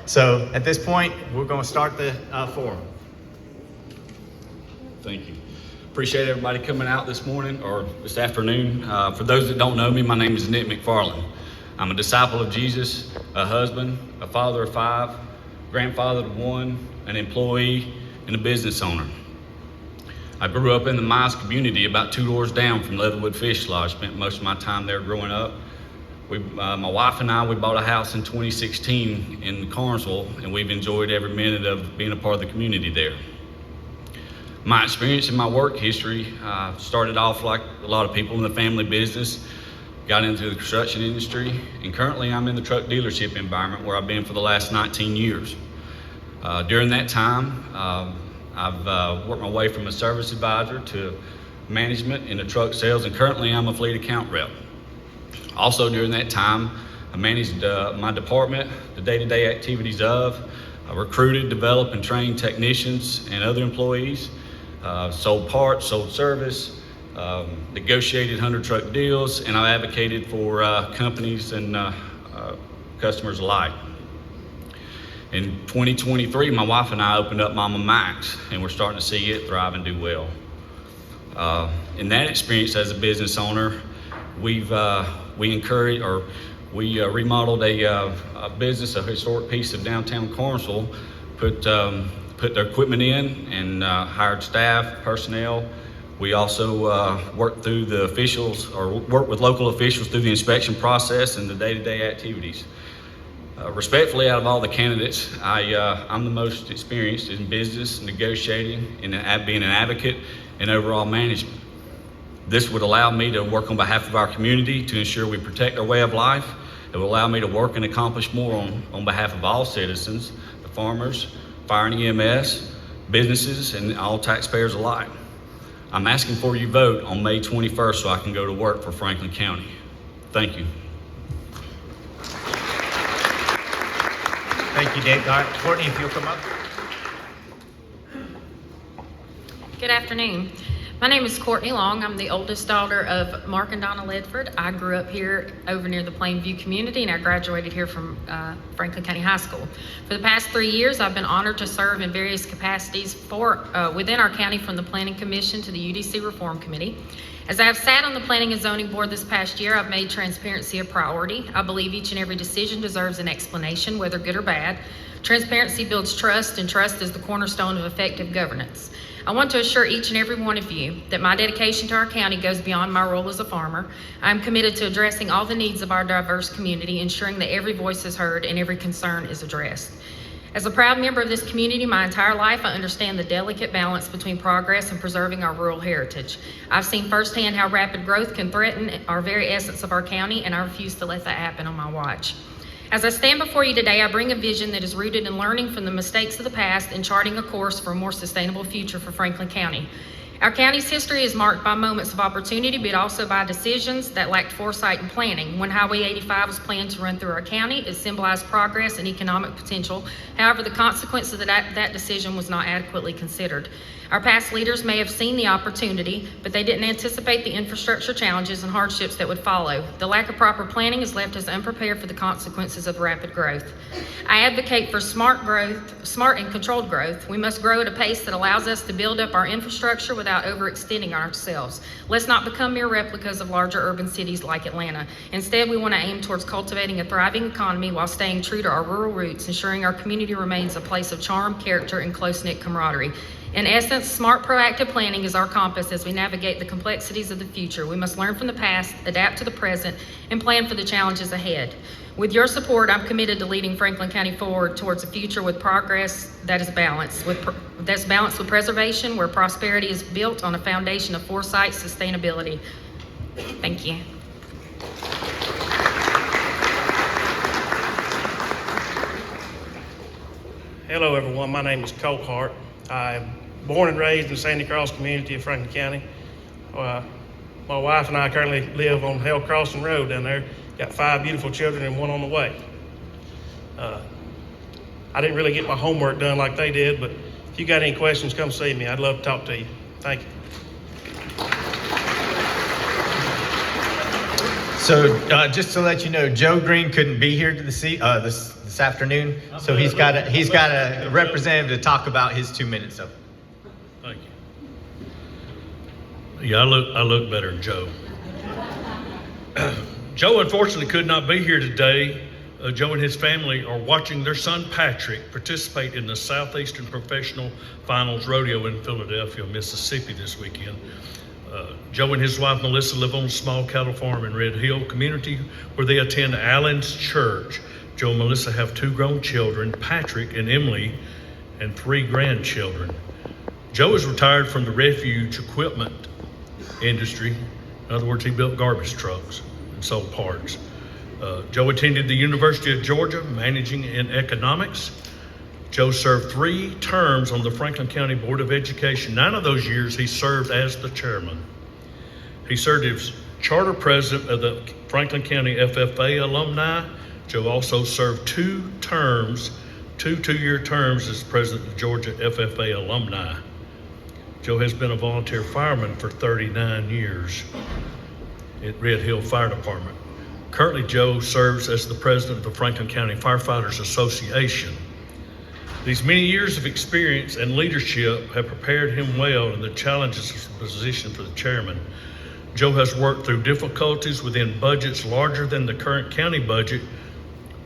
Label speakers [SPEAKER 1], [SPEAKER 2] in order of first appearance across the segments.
[SPEAKER 1] So at this point, we're going to start the forum.
[SPEAKER 2] Thank you. Appreciate everybody coming out this morning or this afternoon. For those that don't know me, my name is Nick McFarland. I'm a disciple of Jesus, a husband, a father of 5, grandfather of 1, an employee, and a business owner. I grew up in the Mize community about 2 doors down from Leatherwood Fish Lodge. Spent most of my time there growing up. My wife and I, we bought a house in 2016 in Carnesville, and we've enjoyed every minute of being a part of the community there. My experience in my work history started off like a lot of people in the family business, got into the construction industry, and currently I'm in the truck dealership environment where I've been for the last 19 years. During that time, I've worked my way from a service advisor to management in the truck sales, and currently I'm a fleet account rep. Also during that time, I managed my department, the day-to-day activities of, I recruited, developed, and trained technicians and other employees, sold parts, sold service, negotiated 100 truck deals, and I advocated for companies and customers alike. In 2023, my wife and I opened up Mama Max, and we're starting to see it thrive and do well. In that experience as a business owner, we remodeled a business, a historic piece of downtown Carnesville, put their equipment in, and hired staff, personnel. We also worked with local officials through the inspection process and the day-to-day activities. Respectfully, out of all the candidates, I'm the most experienced in business, negotiating, and being an advocate and overall management. This would allow me to work on behalf of our community to ensure we protect our way of life. It will allow me to work and accomplish more on behalf of all citizens, the farmers, fire and EMS, businesses, and all taxpayers alike. I'm asking for your vote on May 21st so I can go to work for Franklin County. Thank you.
[SPEAKER 1] Thank you, Nick. All right, Courtney, if you'll come up.
[SPEAKER 3] Good afternoon. My name is Courtney Long. I'm the oldest daughter of Mark and Donna Ledford. I grew up here over near the Plainview community, and I graduated here from Franklin County High School. For the past 3 years, I've been honored to serve in various capacities within our county, from the Planning Commission to the UDC Reform Committee. As I have sat on the Planning and Zoning Board this past year, I've made transparency a priority. I believe each and every decision deserves an explanation, whether good or bad. Transparency builds trust, and trust is the cornerstone of effective governance. I want to assure each and every one of you that my dedication to our county goes beyond my role as a farmer. I'm committed to addressing all the needs of our diverse community, ensuring that every voice is heard and every concern is addressed. As a proud member of this community my entire life, I understand the delicate balance between progress and preserving our rural heritage. I've seen firsthand how rapid growth can threaten our very essence of our county, and I refuse to let that happen on my watch. As I stand before you today, I bring a vision that is rooted in learning from the mistakes of the past and charting a course for a more sustainable future for Franklin County. Our county's history is marked by moments of opportunity, but also by decisions that lacked foresight and planning. When Highway 85 was planned to run through our county, it symbolized progress and economic potential. However, the consequences of that decision was not adequately considered. Our past leaders may have seen the opportunity, but they didn't anticipate the infrastructure challenges and hardships that would follow. The lack of proper planning has left us unprepared for the consequences of rapid growth. I advocate for smart and controlled growth. We must grow at a pace that allows us to build up our infrastructure without overextending ourselves. Let's not become mere replicas of larger urban cities like Atlanta. Instead, we want to aim towards cultivating a thriving economy while staying true to our rural roots, ensuring our community remains a place of charm, character, and close-knit camaraderie. In essence, smart, proactive planning is our compass as we navigate the complexities of the future. We must learn from the past, adapt to the present, and plan for the challenges ahead. With your support, I'm committed to leading Franklin County forward towards a future with progress that is balanced with preservation, where prosperity is built on a foundation of foresight, sustainability. Thank you.
[SPEAKER 4] Hello, everyone. My name is Colt Hart. I'm born and raised in the Sandy Cross community of Franklin County. My wife and I currently live on Hell Crossing Road down there. Got 5 beautiful children and 1 on the way. I didn't really get my homework done like they did, but if you got any questions, come see me. I'd love to talk to you. Thank you.
[SPEAKER 1] So just to let you know, Joe Green couldn't be here to this this afternoon, so he's got a representative to talk about his 2 minutes. So,
[SPEAKER 5] Thank you. Yeah, I look better than Joe. Joe unfortunately could not be here today. Joe and his family are watching their son Patrick participate in the Southeastern Professional Finals Rodeo in Philadelphia, Mississippi this weekend. Joe and his wife Melissa live on a small cattle farm in Red Hill community where they attend Allen's Church. Joe and Melissa have 2 grown children, Patrick and Emily, and 3 grandchildren. Joe is retired from the refuge equipment industry. In other words, he built garbage trucks and sold parts. Joe attended the University of Georgia, majoring in economics. Joe served 3 terms on the Franklin County Board of Education. 9 of those years he served as the chairman. He served as charter president of the Franklin County FFA alumni. Joe also served 2 two-year terms as president of Georgia FFA alumni. Joe has been a volunteer fireman for 39 years at Red Hill Fire Department. Currently, Joe serves as the president of the Franklin County Firefighters Association. These many years of experience and leadership have prepared him well in the challenges of the position for the chairman. Joe has worked through difficulties within budgets larger than the current county budget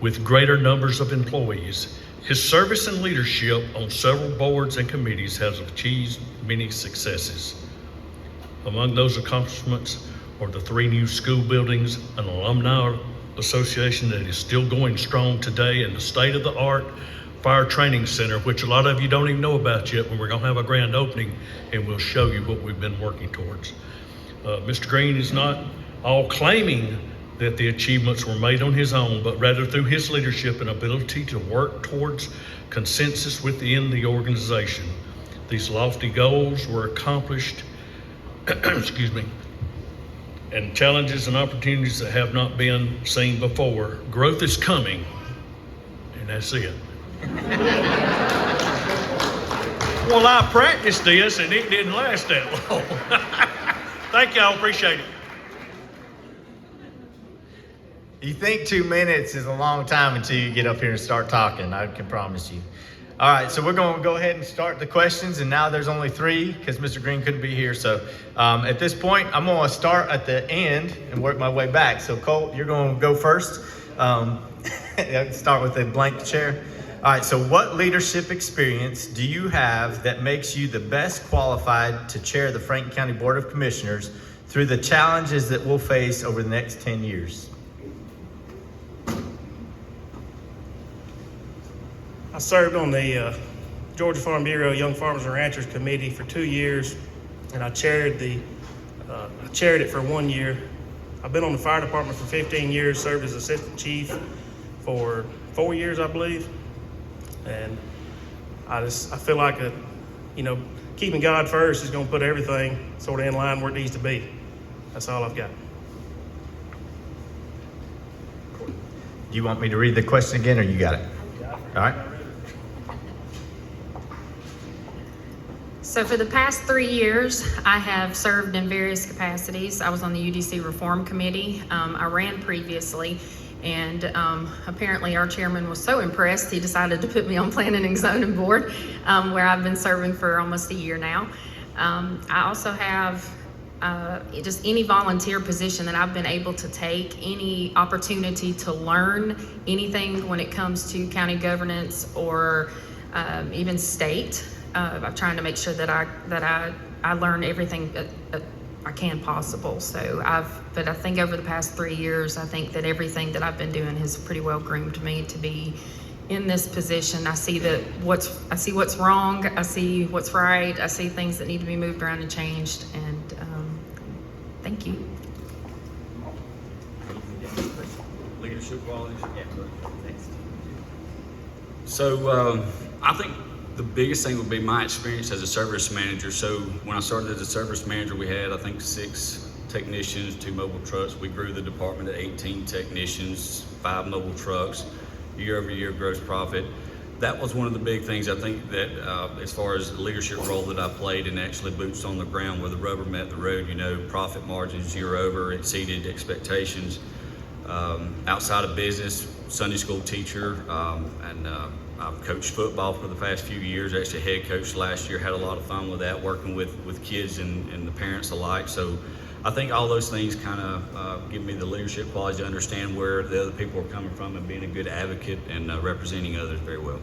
[SPEAKER 5] with greater numbers of employees. His service and leadership on several boards and committees has achieved many successes. Among those accomplishments are the 3 new school buildings, an alumni association that is still going strong today, and the state-of-the-art fire training center, which a lot of you don't even know about yet, when we're going to have a grand opening and we'll show you what we've been working towards. Mr. Green is not all claiming that the achievements were made on his own, but rather through his leadership and ability to work towards consensus within the organization. These lofty goals were accomplished excuse me, and challenges and opportunities that have not been seen before. Growth is coming, and that's it. Well, I practiced this, and it didn't last that long. Thank y'all, appreciate it.
[SPEAKER 1] you think 2 minutes is a long time until you get up here and start talking, I can promise you. All right, so we're going to go ahead and start the questions, and now there's only 3 because Mr. Green couldn't be here. So at this point, I'm going to start at the end and work my way back. So Colt, you're going to go first. Start with a blank chair. All right, so what leadership experience do you have that makes you the best qualified to chair the Franklin County Board of Commissioners through the challenges that we'll face over the next 10 years?
[SPEAKER 4] I served on the Georgia Farm Bureau Young Farmers and Ranchers Committee for 2 years, and I chaired it for 1 year. I've been on the fire department for 15 years, served as assistant chief for 4 years, I believe. And I feel like keeping God first is going to put everything sort of in line where it needs to be. That's all I've got.
[SPEAKER 1] Do you want me to read the question again, or you got it? All right.
[SPEAKER 3] So for the past 3 years, I have served in various capacities. I was on the UDC Reform Committee. I ran previously, and apparently our chairman was so impressed, he decided to put me on Planning and Zoning Board, where I've been serving for almost a year now. I also have just any volunteer position that I've been able to take, any opportunity to learn anything when it comes to county governance or even state. I'm trying to make sure that I learn everything that I can possible. But I think over the past 3 years, I think that everything that I've been doing has pretty well groomed me to be in this position. I see what's wrong, I see what's right, I see things that need to be moved around and changed, and thank you.
[SPEAKER 2] Leadership qualities? Yeah. Thanks. So I think the biggest thing would be my experience as a service manager. So when I started as a service manager, we had, I think, 6 technicians, 2 mobile trucks. We grew the department to 18 technicians, 5 mobile trucks, year-over-year gross profit. That was one of the big things, I think, that as far as the leadership role that I played, and actually boots on the ground where the rubber met the road, profit margins year over exceeded expectations. Outside of business, Sunday school teacher, and I've coached football for the past few years. Actually, head coach last year. Had a lot of fun with that, working with kids and the parents alike. So I think all those things kind of give me the leadership quality to understand where the other people are coming from and being a good advocate and representing others very well.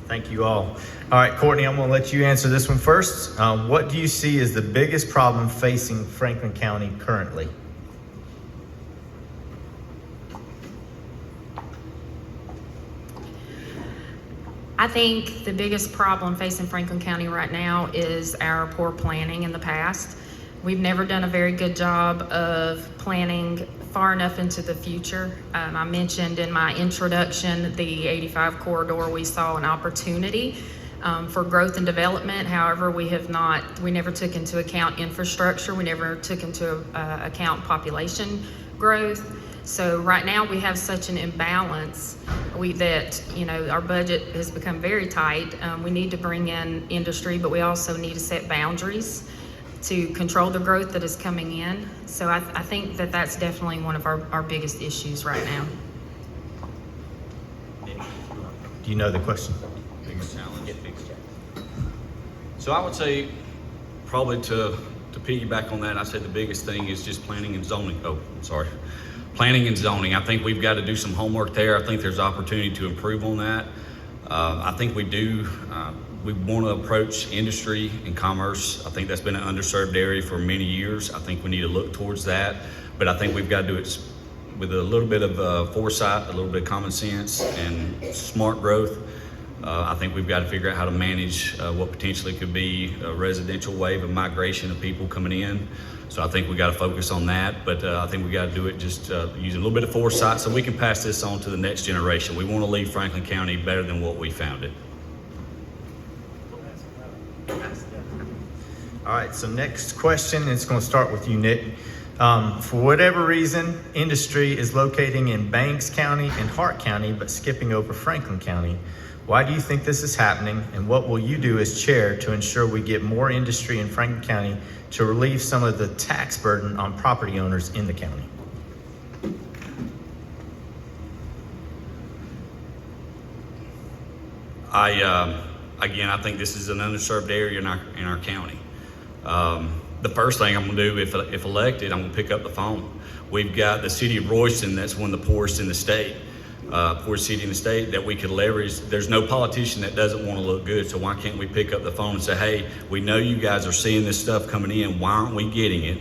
[SPEAKER 1] Thank you all. All right, Courtney, I'm going to let you answer this one first. What do you see as the biggest problem facing Franklin County currently?
[SPEAKER 3] I think the biggest problem facing Franklin County right now is our poor planning in the past. We've never done a very good job of planning far enough into the future. I mentioned in my introduction the 85 corridor. We saw an opportunity for growth and development. However, we never took into account infrastructure. We never took into account population growth. So right now we have such an imbalance that our budget has become very tight. We need to bring in industry, but we also need to set boundaries to control the growth that is coming in. So I think that that's definitely one of our biggest issues right now.
[SPEAKER 1] Do you know the question?
[SPEAKER 2] Biggest challenge. So I would say probably to piggyback on that, I said the biggest thing is just planning and zoning. Planning and zoning. I think we've got to do some homework there. I think there's opportunity to improve on that. I think we do. We want to approach industry and commerce. I think that's been an underserved area for many years. I think we need to look towards that. But I think we've got to do it with a little bit of foresight, a little bit of common sense, and smart growth. I think we've got to figure out how to manage what potentially could be a residential wave of migration of people coming in. So I think we got to focus on that, but I think we got to do it just using a little bit of foresight so we can pass this on to the next generation. We want to leave Franklin County better than what we found it.
[SPEAKER 1] All right, so next question, it's going to start with you, Nick. For whatever reason, industry is locating in Banks County and Hart County, but skipping over Franklin County. Why do you think this is happening, and what will you do as chair to ensure we get more industry in Franklin County to relieve some of the tax burden on property owners in the county?
[SPEAKER 2] I think this is an underserved area in our county. The first thing I'm going to do, if elected, I'm going to pick up the phone. We've got the city of Royston, that's one of the poorest in the state. Poorest city in the state that we could leverage. There's no politician that doesn't want to look good, so why can't we pick up the phone and say, hey, we know you guys are seeing this stuff coming in, why aren't we getting it?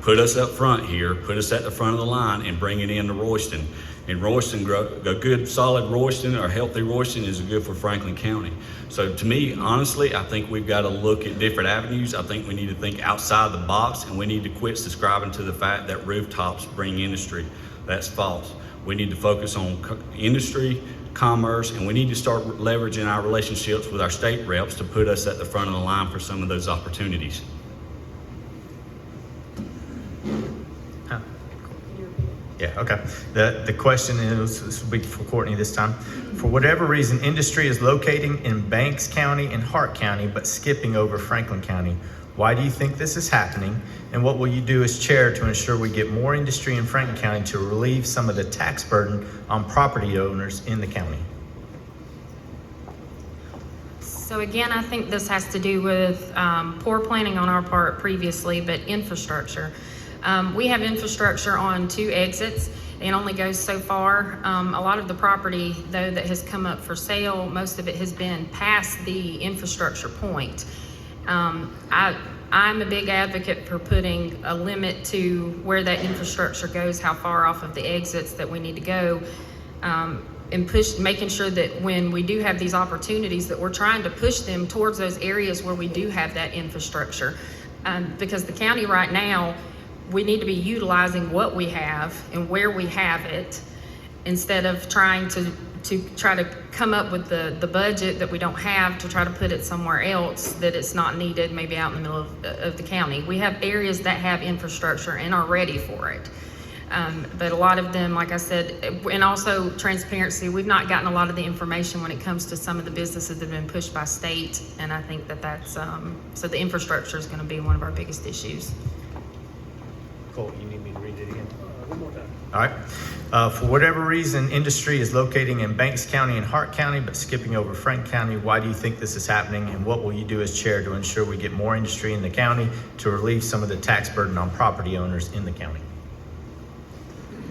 [SPEAKER 2] Put us up front here, put us at the front of the line and bring it into Royston. And Royston, a good solid Royston or healthy Royston is good for Franklin County. So to me, honestly, I think we've got to look at different avenues. I think we need to think outside the box, and we need to quit subscribing to the fact that rooftops bring industry. That's false. We need to focus on industry, commerce, and we need to start leveraging our relationships with our state reps to put us at the front of the line for some of those opportunities.
[SPEAKER 1] Yeah, okay. The question is, this will be for Courtney this time. For whatever reason, industry is locating in Banks County and Hart County, but skipping over Franklin County. Why do you think this is happening? And what will you do as chair to ensure we get more industry in Franklin County to relieve some of the tax burden on property owners in the county?
[SPEAKER 3] So again, I think this has to do with poor planning on our part previously, but infrastructure. We have infrastructure on 2 exits. It only goes so far. A lot of the property, though, that has come up for sale, most of it has been past the infrastructure point. I'm a big advocate for putting a limit to where that infrastructure goes, how far off of the exits that we need to go, and making sure that when we do have these opportunities that we're trying to push them towards those areas where we do have that infrastructure. Because the county right now, we need to be utilizing what we have and where we have it, instead of trying to try to come up with the budget that we don't have to try to put it somewhere else that it's not needed, maybe out in the middle of the county. We have areas that have infrastructure and are ready for it. But a lot of them, like I said, and also transparency, we've not gotten a lot of the information when it comes to some of the businesses that have been pushed by state, and I think that's, so the infrastructure is gonna be one of our biggest issues.
[SPEAKER 1] Cole, you need me to read it again?
[SPEAKER 4] One more time.
[SPEAKER 1] All right. For whatever reason, industry is locating in Banks County and Hart County, but skipping over Frank County. Why do you think this is happening, and what will you do as chair to ensure we get more industry in the county to relieve some of the tax burden on property owners in the county?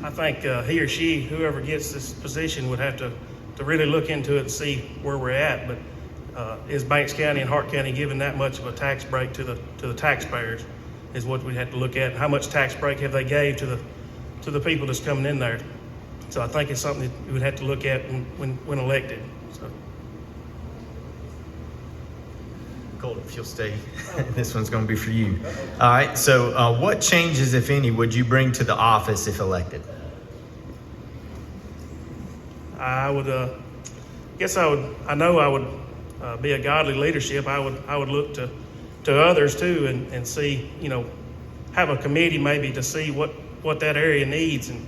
[SPEAKER 4] I think he or she, whoever gets this position, would have to really look into it and see where we're at. But is Banks County and Hart County giving that much of a tax break to the taxpayers? Is what we'd have to look at. How much tax break have they gave to the people that's coming in there? So I think it's something that we would have to look at when elected. So.
[SPEAKER 1] Colton, if you'll stay, this one's going to be for you. All right. So, what changes, if any, would you bring to the office if elected?
[SPEAKER 4] I would I know I would be a godly leadership. I would look to others too and see, have a committee maybe to see what that area needs, and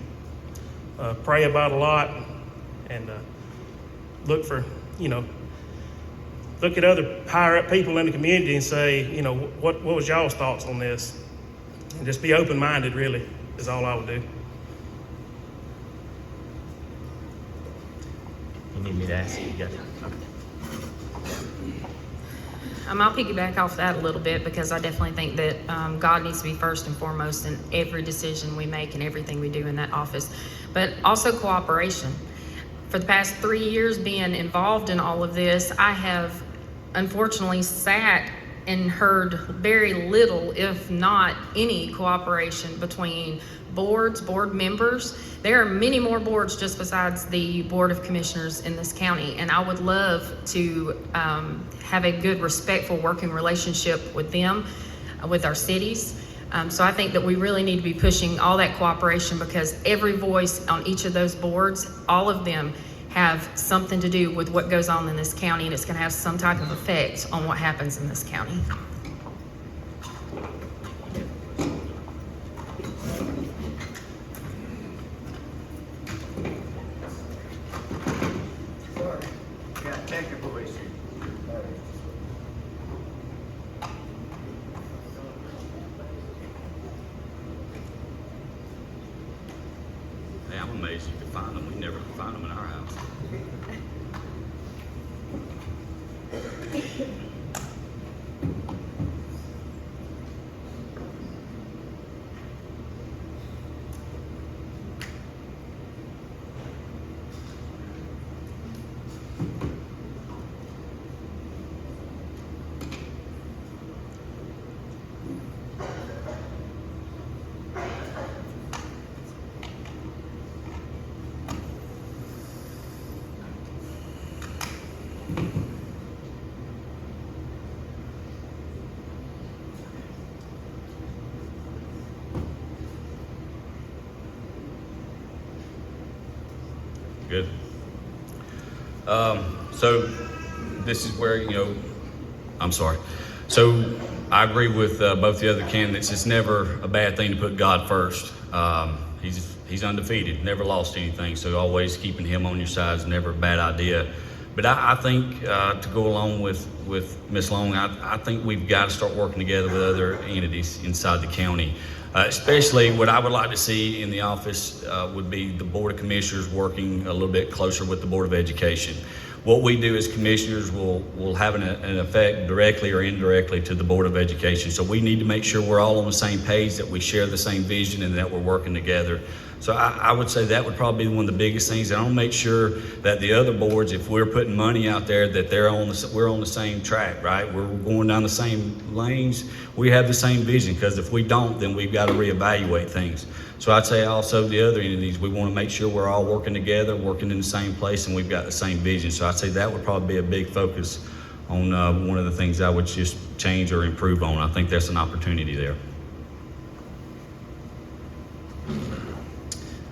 [SPEAKER 4] pray about a lot, and look at other higher up people in the community and say, what was y'all's thoughts on this? And just be open-minded, really, is all I would do.
[SPEAKER 1] You need me to ask you? You got it. Okay.
[SPEAKER 3] I'll piggyback off that a little bit, because I definitely think that God needs to be first and foremost in every decision we make and everything we do in that office. But also cooperation. For the past 3 years being involved in all of this, I have unfortunately sat and heard very little, if not any, cooperation between board members. There are many more boards just besides the Board of Commissioners in this county, and I would love to have a good, respectful working relationship with them, with our cities. So I think that we really need to be pushing all that cooperation, because every voice on each of those boards, all of them have something to do with what goes on in this county, and it's going to have some type of effect on what happens in this county.
[SPEAKER 2] Hey, I'm amazed you could find them. We never could find them in our house. Good. So this is where, I'm sorry. So I agree with both the other candidates. It's never a bad thing to put God first. He's undefeated, never lost anything. So always keeping him on your side is never a bad idea. But I think to go along with Ms. Long, I think we've got to start working together with other entities inside the county. Especially what I would like to see in the office would be the Board of Commissioners working a little bit closer with the Board of Education. What we do as commissioners will have an effect directly or indirectly to the Board of Education. So we need to make sure we're all on the same page, that we share the same vision, and that we're working together. So I would say that would probably be one of the biggest things. And I want to make sure that the other boards, if we're putting money out there, that we're on the same track, right? We're going down the same lanes. We have the same vision, because if we don't, then we've got to reevaluate things. So I'd say also the other entities, we want to make sure we're all working together, working in the same place, and we've got the same vision. So I'd say that would probably be a big focus on one of the things I would just change or improve on. I think that's an opportunity there.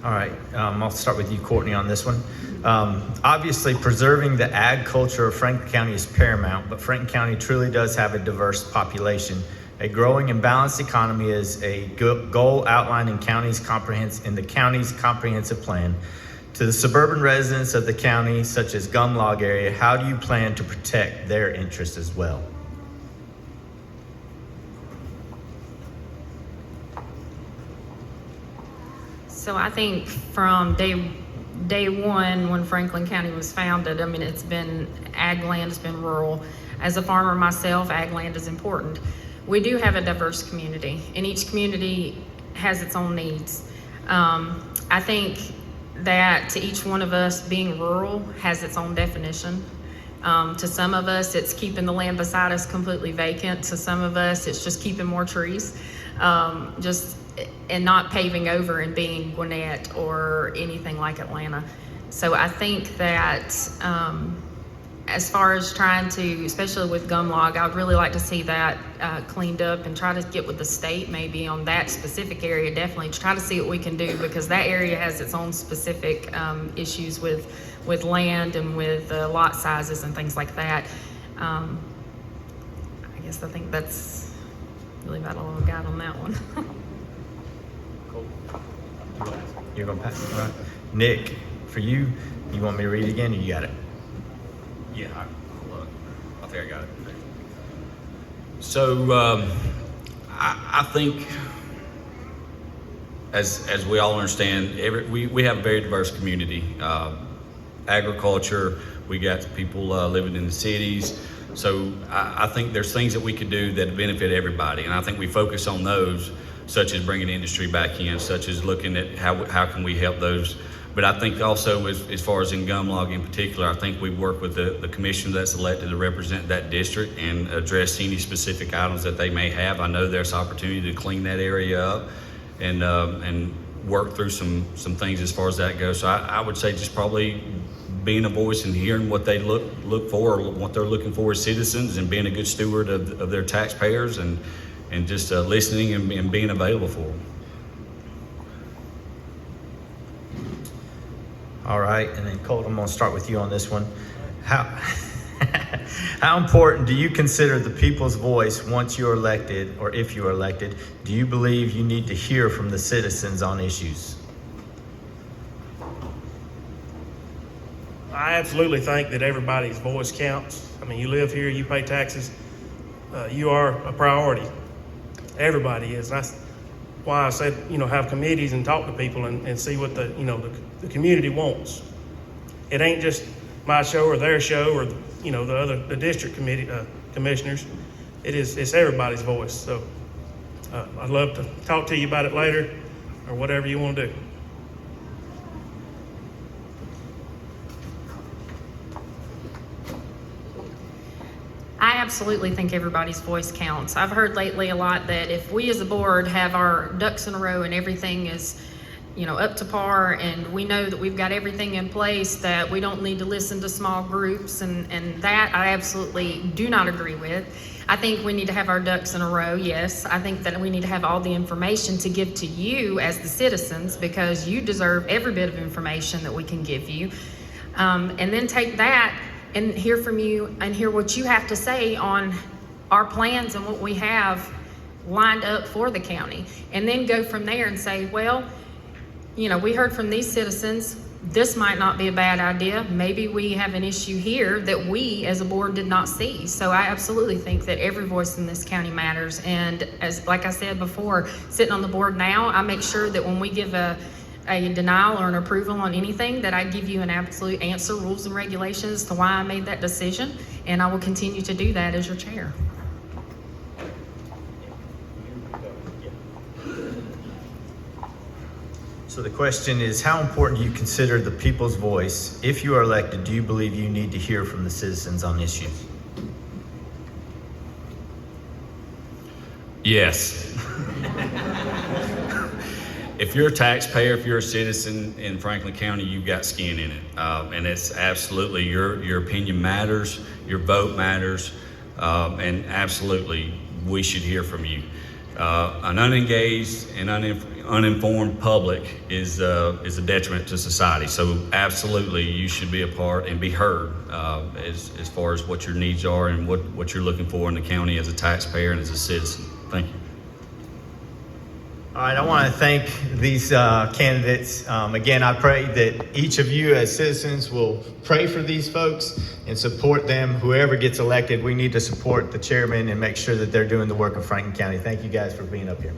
[SPEAKER 1] All right, I'll start with you, Courtney, on this one. Obviously, preserving the ag culture of Franklin County is paramount, but Franklin County truly does have a diverse population. A growing and balanced economy is a goal outlined in the county's comprehensive plan. To the suburban residents of the county, such as Gum Log area, how do you plan to protect their interests as well?
[SPEAKER 3] So So I think from day one, when Franklin County was founded, I mean, it's been, ag land has been rural. As a farmer myself, ag land is important. We do have a diverse community, and each community has its own needs. I think that to each one of us, being rural has its own definition. To some of us, it's keeping the land beside us completely vacant. To some of us, it's just keeping more trees, and not paving over and being Gwinnett or anything like Atlanta. So I think that as far as trying to, especially with gum log, I would really like to see that cleaned up and try to get with the state maybe on that specific area. Definitely try to see what we can do, because that area has its own specific issues with land and with lot sizes and things like that. I think that's really about all I've got on that one.
[SPEAKER 1] You're gonna pass it, right? Nick, for you, you want me to read it again, or you got it?
[SPEAKER 2] Yeah, I think I got it. So I think, as we all understand, we have a very diverse community. Agriculture, we got people living in the cities. So I think there's things that we could do that benefit everybody, and I think we focus on those, such as bringing industry back in, such as looking at how can we help those. But I think also, as far as in gum log in particular, I think we work with the commission that's elected to represent that district and address any specific items that they may have. I know there's opportunity to clean that area up and work through some things as far as that goes. So I would say just probably being a voice and hearing what they look for, or what they're looking for as citizens, and being a good steward of their taxpayers, and just listening and being available for them.
[SPEAKER 1] All right, and then Colt, I'm gonna start with you on this one. How important do you consider the people's voice once you're elected, or if you're elected? Do you believe you need to hear from the citizens on issues?
[SPEAKER 4] I absolutely think that everybody's voice counts. I mean, you live here, you pay taxes, you are a priority. Everybody is. That's why I said, have committees and talk to people and see what the community wants. It ain't just my show or their show or the district committee commissioners. It's everybody's voice. So I'd love to talk to you about it later, or whatever you want to do.
[SPEAKER 3] I absolutely think everybody's voice counts. I've heard lately a lot that if we as a board have our ducks in a row and everything is, up to par, and we know that we've got everything in place, that we don't need to listen to small groups, and that I absolutely do not agree with. I think we need to have our ducks in a row, yes. I think that we need to have all the information to give to you as the citizens, because you deserve every bit of information that we can give you. And then take that and hear from you and hear what you have to say on our plans and what we have lined up for the county. And then go from there and say, well, we heard from these citizens, this might not be a bad idea. Maybe we have an issue here that we as a board did not see. So I absolutely think that every voice in this county matters. And like I said before, sitting on the board now, I make sure that when we give a denial or an approval on anything, that I give you an absolute answer, rules and regulations to why I made that decision, and I will continue to do that as your chair.
[SPEAKER 1] So the question is, how important do you consider the people's voice? If you are elected, do you believe you need to hear from the citizens on issues?
[SPEAKER 2] Yes. If you're a taxpayer, if you're a citizen in Franklin County, you've got skin in it. And it's absolutely, your opinion matters, your vote matters, and absolutely, we should hear from you. An unengaged and uninformed public is a detriment to society. So absolutely, you should be a part and be heard as far as what your needs are and what you're looking for in the county as a taxpayer and as a citizen. Thank you.
[SPEAKER 1] All right, I want to thank these candidates. Again, I pray that each of you as citizens will pray for these folks and support them. Whoever gets elected, we need to support the chairman and make sure that they're doing the work of Franklin County. Thank you guys for being up here.